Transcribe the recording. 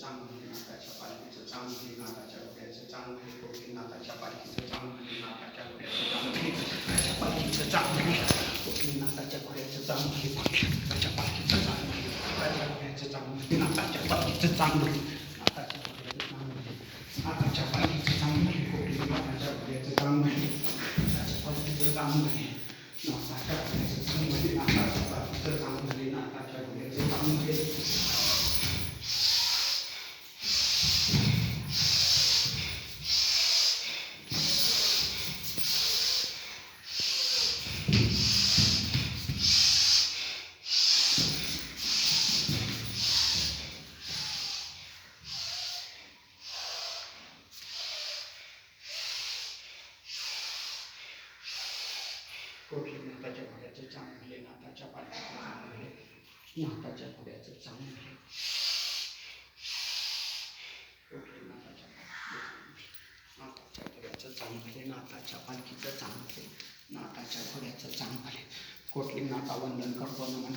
चांगले नाथाच्या पालखीचं चांगले नाथाच्या घोड्याचं चांगले गोपीनाथाच्या पालखीचं चांगले नाथाच्या घोड्याचं चांगले पालखीचं चांगले गोपीनाथाच्या घोड्याचं चांगले गोपीनाथाच्या पालखीचं चांगले नाथाच्या घोड्याचं चांगले नाथाच्या पालखीचं चांगले नाथाच्या घोड्याचं चांगले नाथाच्या पालखीचं चांगले गोपीनाथाच्या घोड्याचं चांगले नाथाच्या पालखीचं चांगले नाथाच्या घोड्याचं चांगले नाथाच्या पालखीचं चांगले नाथाच्या घोड्याचं चांगले गोपीनाथाच्या घोड्याचं चांगले नाथाच्या पालखीचं चांगले नाथाच्या घोड्याचं चांगले गोपीनाथाच्या नाथाच्या घोड्याचं चांगले नाथाच्या पालखीचं चांगले नाथाच्या घोड्याचं चांगले कोटलीनाथा वंदन करतो नमन